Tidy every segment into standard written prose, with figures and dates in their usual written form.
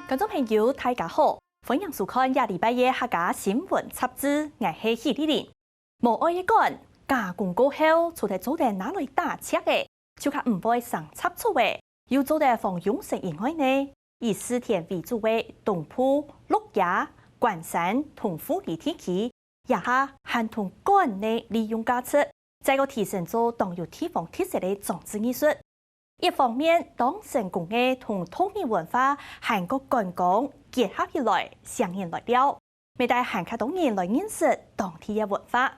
观众朋友，大家好，欢迎收看亚礼拜一客家新闻杂志，我是许丽玲。无爱一讲，加工过后，除了做得拿来打车的，就较唔会上插错的，又做得防永生以外呢，以四田为主的东埔、鹿野、关山同富里地区，也下还同干内利用价值，再个提升做当有地方特色的装置艺术。一方面，当成工艺同通面文化韩国观光结合起来，相应来了，未带韩客当人来认识当地嘅文化。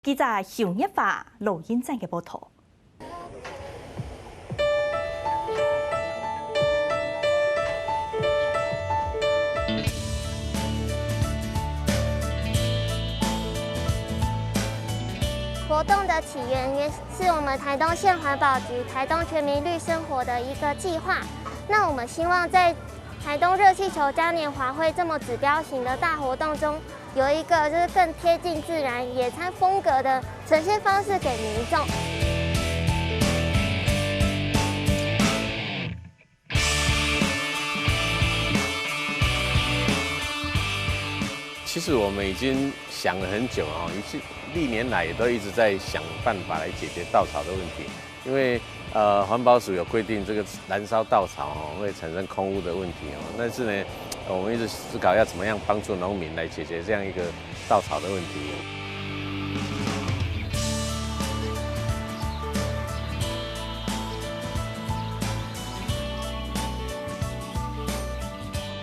記者熊一華錄音站嘅報道。活动的起源也是我们台东县环保局台东全民绿生活的一个计划。那我们希望在台东热气球嘉年华会这么指标型的大活动中，有一个就是更贴近自然野餐风格的呈现方式给民众。其实我们已经想了很久啊，历年来也都一直在想办法来解决稻草的问题。因为环保署有规定，这个燃烧稻草会产生空污的问题哦。但是呢，我们一直思考要怎么样帮助农民来解决这样一个稻草的问题。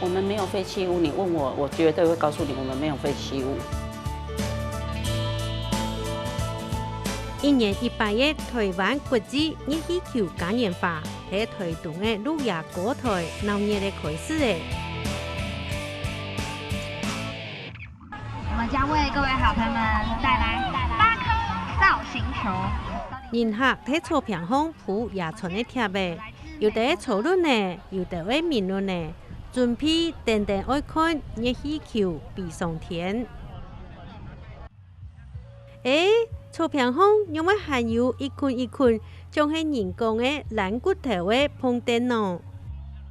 我们没有废弃物，你问我，我绝对会告诉你，我们没有废弃物。一年100日台湾國際熱氣球嘉年華喺台東嘅鹿野高台鬧熱嘅開始嘅。我們將為各位好朋友們帶來8顆造型球。人客喺草坪上鋪野餐嘅貼嘅，有啲草綠呢，有啲係棉綠呢。準備等等愛看熱氣球飛上天。草坪上因為還有一群一群，將係人工嘅懶骨頭嘅碰電腦。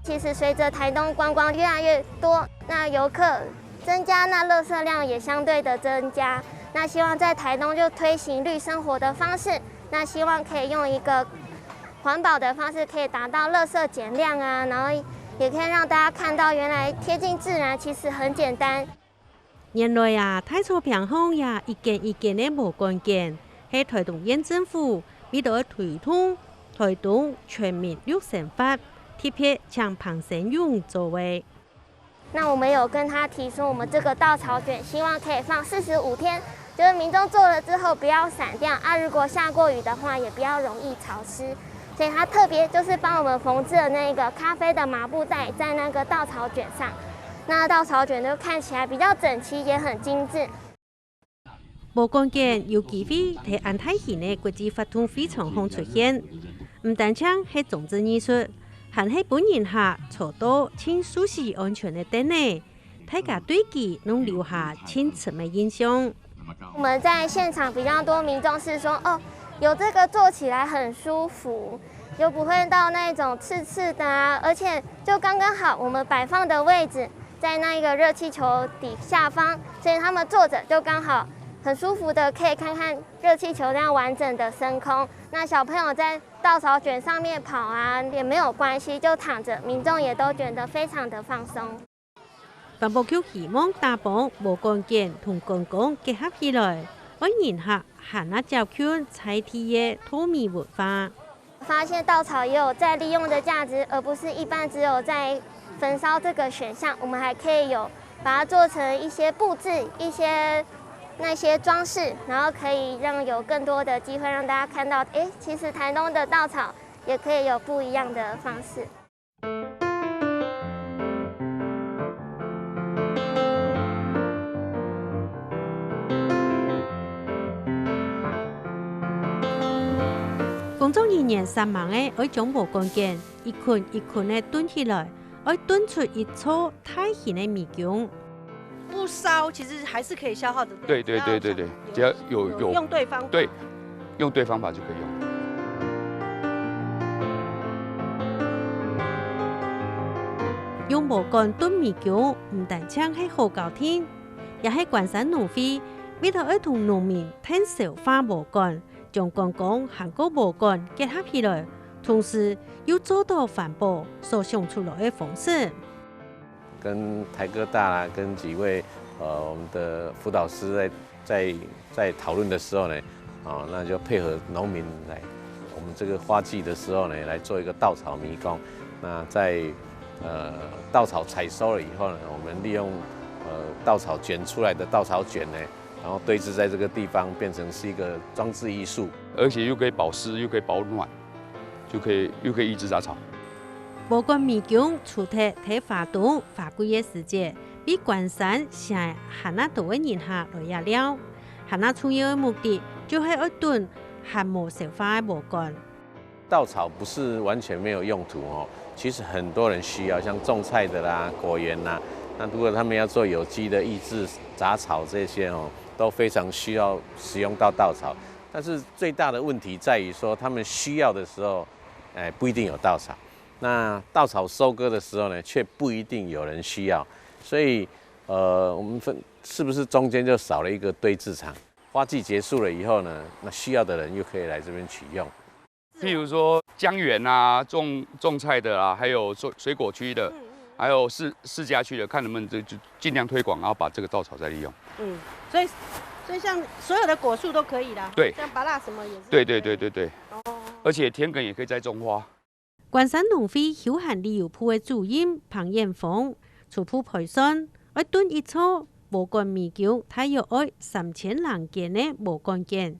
其實隨着台東觀光越來越多，那遊客增加，那垃圾量也相對的增加。那希望在台東就推行綠生活的方式，那希望可以用一個環保的方式，可以達到垃圾減量啊，然後也可以讓大家看到原來貼近自然其實很簡單。原來啊，太草坪上呀一件一件的無關鍵，係台東縣政府為咗推動台東全民綠生活，特別將彭生勇作為。那我們有跟他提出，我們這個稻草卷希望可以放45天，就是民眾做了之後不要散掉啊，如果下過雨的話也不要容易潮濕。所以他特別就是幫我們縫製了那個咖啡的麻布袋在那個稻草卷上，那稻草卷就看起來比較整齊，也很精緻。無關鍵有機會喺安泰縣嘅國際發通會場上出現，唔單止係裝置藝術，還係本人客坐到輕舒適安全嘅燈呢，大家對佢能留下深刻嘅印象。我們在現場比較多民眾是說，哦，有這個坐起來很舒服，又不會到那種刺刺的啊，而且就剛剛好，我們擺放的位置在那個熱氣球底下方，所以他們坐着就剛好很舒服的可以看看熱氣球那樣完整的升空。那小朋友在稻草卷上面跑啊，也沒有關係，就躺着，民眾也都覺得非常的放鬆。環保局希望打幫無關鍵同觀光結合起來，讓人客還能照顧在地嘅土米文化。發現稻草也有再利用的價值，而不是一般只有在焚燒這個選項，我們還可以有把它做成一些佈置、一些那些裝飾，然後可以讓有更多的機會讓大家看到，其實台東的稻草也可以有不一樣的方式。工作人員3忙嘅，愛將無關鍵一群一群嘅蹲起來，愛蹲出一撮大型嘅米宮。不燒其實還是可以消耗的。對，只要有用對方法。對，用對方法就可以用。用无杆炖米酒，唔但只系好交天，也系关山农会为了要同农民添少化无杆，将观光和个无杆结合起来，同时又做到环保所想出来的方式。跟台哥大啦，跟几位我们的辅导师在讨论的时候呢，那就配合农民来，我们这个花季的时候呢，来做一个稻草迷宫。那在稻草采收了以后呢，我们利用稻草卷出来的稻草卷呢，然后堆置在这个地方，变成是一个装置艺术，而且又可以保湿，又可以保暖，又可以抑制杂草。无管迷宫除体睇花东花季嘅时节，比关山成汉那多嘅人客来也了。汉那主要嘅目的就系要炖汉无烧花嘅无杆。稻草不是完全没有用途哦，其实很多人需要，像种菜的啦、果园啦，那如果他们要做有机的抑制杂草这些哦，都非常需要使用到稻草。但是最大的问题在于说，他们需要的时候，不一定有稻草。那稻草收割的时候呢，却不一定有人需要。所以，我们是不是中间就少了一个堆置场？花季结束了以后呢，那需要的人又可以来这边取用。譬如说江园啊，种菜的啊，还有水果区的，还有世家区的，看能不能就尽量推广，然后把这个稻草再利用。所以像所有的果树都可以啦。对，像芭乐什么也是。对。而且田埂也可以再种花。关山农会休闲旅游部的主任彭彦峰初步培训，要炖一撮无杆米酒，大约要3000人件的无杆件。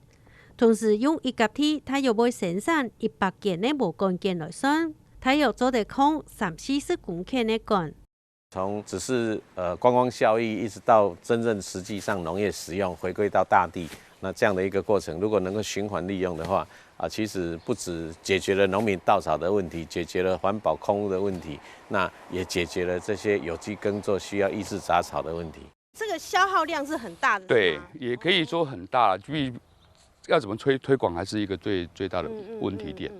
同时用一甲梯，他又会生产100件的无杆件来算，他又做得空30-40公顷的杆。从只是观光效益，一直到真正实际上农业使用，回归到大地，那这样的一个过程，如果能够循环利用的话，其实不止解决了农民稻草的问题，解决了环保空污的问题，那也解决了这些有机耕作需要抑制杂草的问题。这个消耗量是很大的。对，也可以说很大了，要怎么推广还是一个最大的问题点。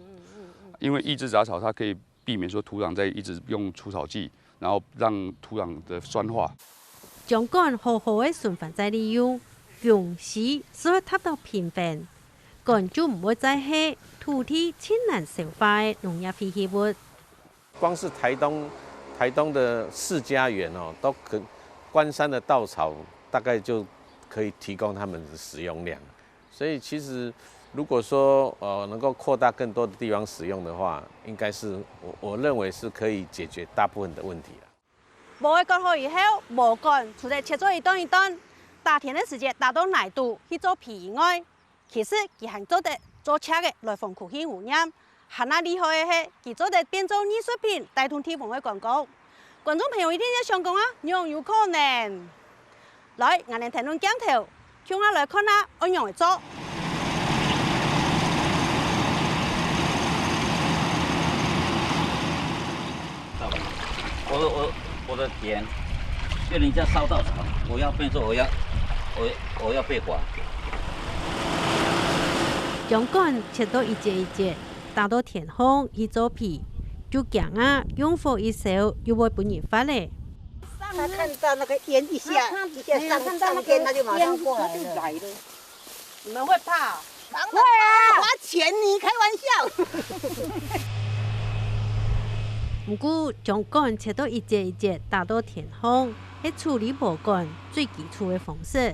因为抑制杂草，它可以避免说土壤在一直用除草剂，然后让土壤的酸化。将杆好好的循环再利用，用时所以达到平衡，杆就唔会再系土地千难消化的农业废弃物。光是台东的世家园哦，都关山的稻草大概就可以提供他们的使用量。所以其实如果说能够扩大更多的地方使用的话，应该是我认为是可以解决大部分的问题了。无的割好以后，无杆除了切做一段一段，大田的时间达到难度去做皮以外，其实佢还做得做车的来防空气污染。还那厉害的是，佢做得变做艺术品，带动地方的观光。观众朋友一定要想讲啊，样有可能。来，我哋谈论镜头，叫我来看下按样嚟做。我的田被人家烧稻草，我要变做我要被罚。将杆切到一节一节，打到田空去做皮，就姜啊用火一烧，又会本人发嘞。他看到那个烟一下上天，他就马上过来了。你们会怕？会啊，花钱你开玩笑。不过将杆切到一节一节，打到田空，是处理无杆最基础的方式。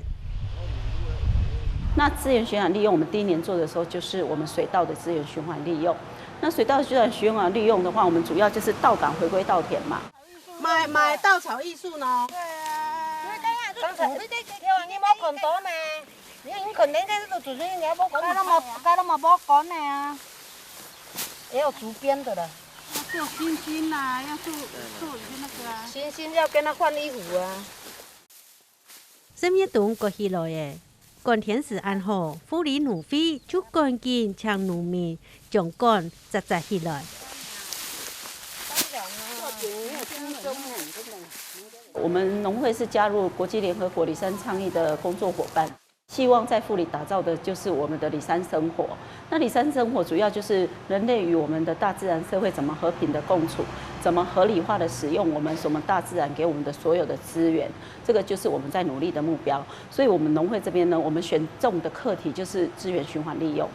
那资源循环利用，我们第一年做的时候，就是我们水稻的资源循环利用。那水稻的资源循环利用的话，我们主要就是稻杆回归稻田嘛。买稻草艺术呢？对啊，刚才你冇看到咩？你可能在这主持人你要冇看到，该那么冇管呢？也有竹编的了。做星星啊，要做那个啊。星星要跟他换衣服啊。3月冬过起来耶。杆田时安好，护理农会就赶紧请农民将杆扎起来。我们农会是加入国际联合国里山倡议的工作伙伴。希望在富里打造的就是我们的里山生活。那里山生活主要就是人类与我们的大自然社会怎么和平的共处，怎么合理化的使用我们大自然给我们的所有的资源，这个就是我们在努力的目标。所以我们农会这边呢，我们选中的课题就是资源循环利用。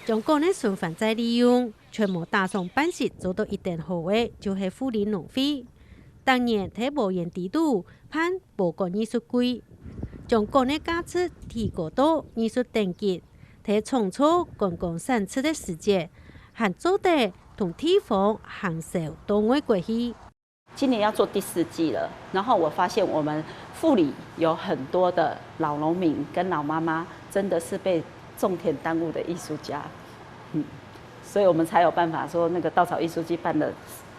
将国内循环再利用，全部打上办事做到一定好嘅，就是富里农会。当年喺无言地度判无干艺术季，将国内价值提高到艺术等级，喺创造公共sản出的世界，还做得同地方行销到外国去。今年要做第4季了，然后我发现我们富里有很多的老农民跟老妈妈，真的是被种田耽误的艺术家，所以我们才有办法说那个稻草艺术季办了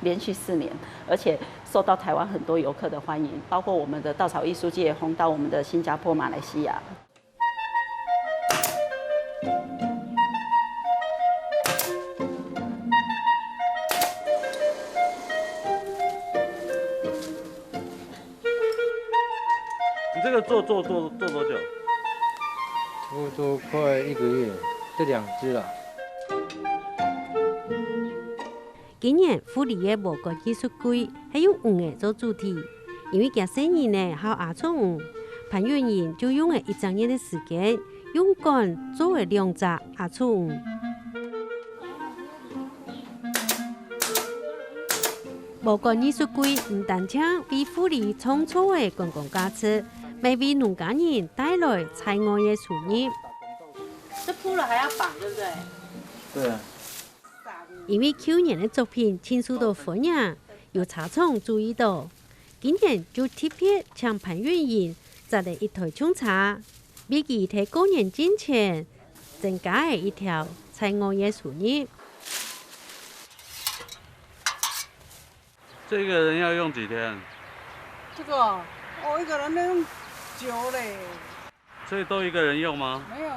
连续4年，而且受到台湾很多游客的欢迎，包括我们的稻草艺术季也红到我们的新加坡、马来西亚。你这个做多久？做快1个月，这2只了。今年富里嘅无干艺术季係用鱼做主題，因為件生意呢靠亞出魚，潘元賢就用了1整年的時間，用竿做了2隻亞出魚。無干藝術季唔單止為富里創造嘅公共價值，還為農家人帶來菜外嘅收入。这鋪了還要綁，對不對？對啊。因為去年的作品親受到歡迎，有茶廠注意到，今年就特別請潘元賢摘了一台沖茶，俾佢喺過年之前增加一條菜外嘅收入。这个人要用几天？这个我一个人要用久嘞。所以都一个人用吗？没有。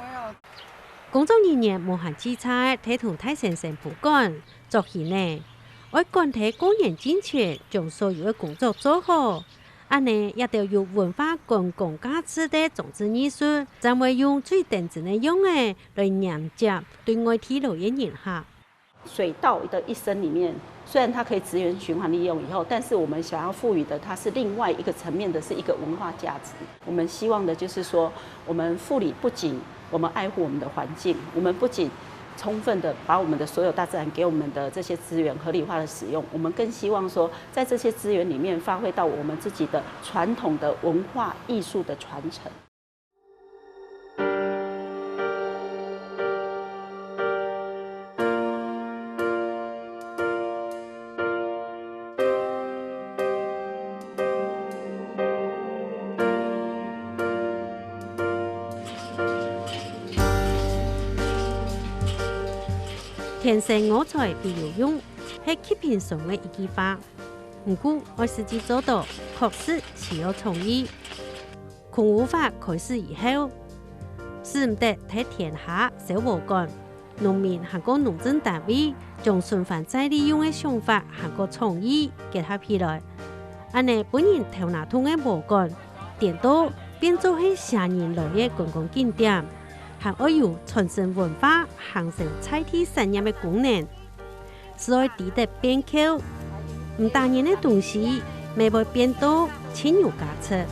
工作人員無限支差，睇同太先生補幹作起呢，我趕喺過年之前將所有嘅工作做好。安尼也要有文化公共價值的種子藝術，才會用最真正的用嘅來迎接對外地留嘅人客。水稻的一生里面，虽然它可以资源循环利用以后，但是我们想要赋予的它是另外一个层面的，是一个文化价值。我们希望的就是说，我们富里不仅我们爱护我们的环境，我们不仅充分的把我们的所有大自然给我们的这些资源合理化的使用，我们更希望说，在这些资源里面发挥到我们自己的传统的文化艺术的传承。天生我材必有用，係極平常嘅一句話。不過我實際做到，確實需要創意。空污法開始以後，使唔得喺田下小無干，農民和個農政單位將循環再利用嘅想法和個創意結合起來，安尼本人頭腦通嘅無干，電到變做係社人來嘅公共景點。還要有傳承文化、行成菜地產業的功能，所以值得變扣。唔單然的東西，未會變到錢有價值。